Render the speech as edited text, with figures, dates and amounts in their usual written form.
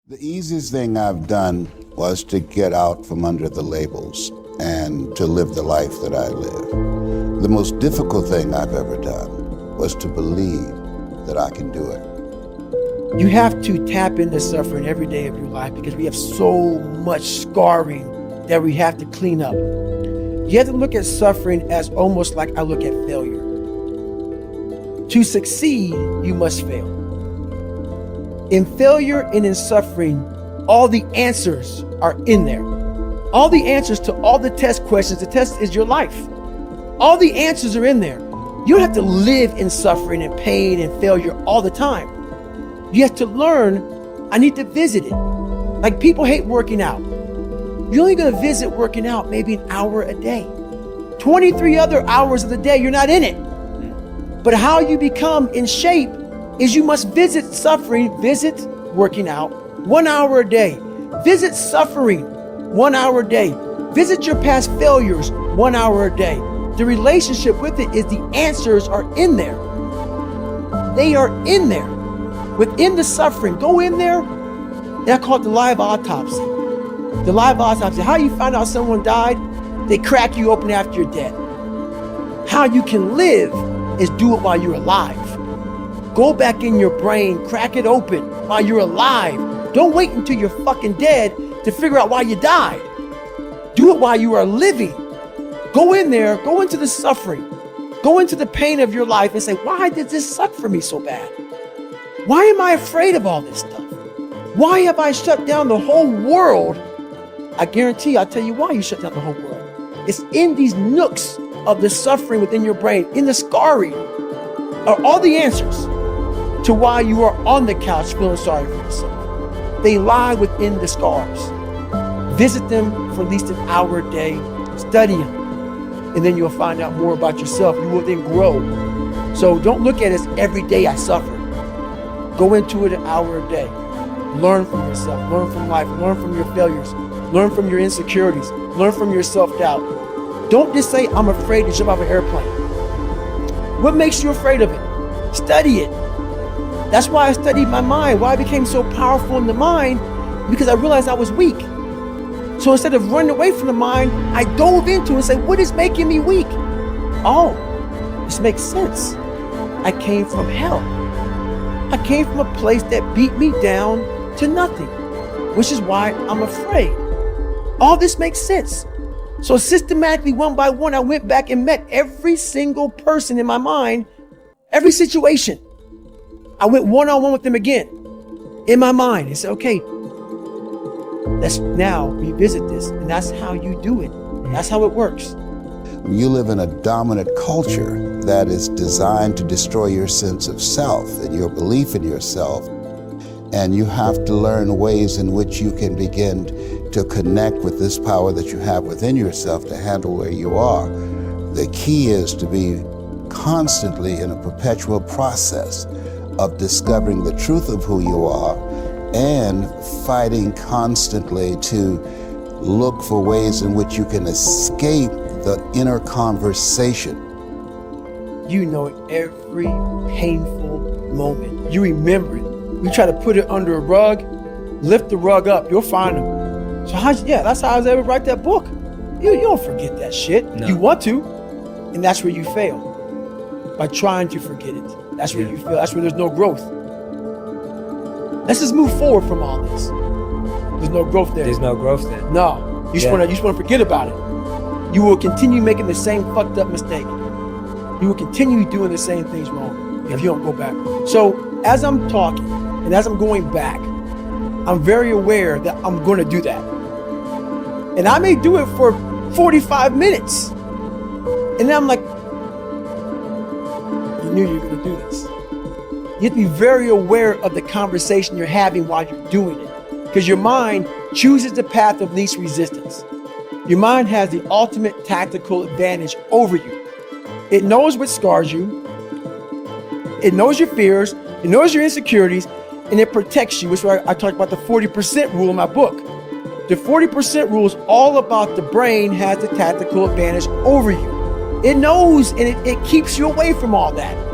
The easiest thing I've done was to get out from under the labels and to live the life that I live. The most difficult thing I've ever done was to believe that I can do it. You have to tap into suffering every day of your life because we have so much scarring that we have to clean up. You have to look at suffering as almost like I look at failure. To succeed, you must fail. In failure and in suffering, all the answers are in there. All the answers to all the test questions. The test is your life. All the answers are in there. You don't have to live in suffering and pain and failure all the time. You have to learn, I need to visit it. Like people hate working out. You're only gonna visit working out maybe an hour a day. 23 other hours of the day, you're not in it. But how you become in shape is you must visit suffering, visit working out 1 hour a day. Visit suffering 1 hour a day. Visit your past failures 1 hour a day. The relationship with it is the answers are in there. They are in there. Within the suffering, go in there. And I call it the live autopsy. The live autopsy. How you find out someone died? They crack you open after you're dead. How you can live is do it while you're alive. Go back in your brain, crack it open while you're alive. Don't wait until you're fucking dead to figure out why you died. Do it while you are living. Go in there, go into the suffering, go into the pain of your life and say, why did this suck for me so bad? Why am I afraid of all this stuff? Why have I shut down the whole world? I guarantee I'll tell you why you shut down the whole world. It's in these nooks of the suffering within your brain, in the scarring, are all the answers to why you are on the couch feeling sorry for yourself. They lie within the scars. Visit them for at least an hour a day, study them, and then you'll find out more about yourself. You will then grow. So don't look at it as every day I suffer. Go into it an hour a day. Learn from yourself, learn from life, learn from your failures, learn from your insecurities, learn from your self-doubt. Don't just say, I'm afraid to jump out of an airplane. What makes you afraid of it? Study it. That's why I studied my mind, why I became so powerful in the mind, because I realized I was weak. So instead of running away from the mind, I dove into it and said, what is making me weak? Oh, this makes sense. I came from hell. I came from a place that beat me down to nothing, which is why I'm afraid. All this makes sense. So systematically, one by one, I went back and met every single person in my mind, every situation. I went one-on-one with them again in my mind and said, okay, let's now revisit this. And that's how you do it. That's how it works. You live in a dominant culture that is designed to destroy your sense of self and your belief in yourself. And you have to learn ways in which you can begin to connect with this power that you have within yourself to handle where you are. The key is to be constantly in a perpetual process of discovering the truth of who you are and fighting constantly to look for ways in which you can escape the inner conversation. You know it every painful moment. You remember it. We try to put it under a rug, lift the rug up, you'll find them. So that's how I was able to write that book. You don't forget that shit. No. You want to, and that's where you fail. By trying to forget it. That's where you fail. That's where there's no growth. Let's just move forward from all this. There's no growth there. There's no growth there. No. You just want to forget about it. You will continue making the same fucked up mistake. You will continue doing the same things wrong if you don't go back. So as I'm talking and as I'm going back, I'm very aware that I'm going to do that. And I may do it for 45 minutes. And then I'm like, you knew you were going to do this. You have to be very aware of the conversation you're having while you're doing it. Because your mind chooses the path of least resistance. Your mind has the ultimate tactical advantage over you. It knows what scars you. It knows your fears. It knows your insecurities. And it protects you, which is why I talk about the 40% rule in my book. The 40% rule is all about the brain has the tactical advantage over you. It knows and it keeps you away from all that.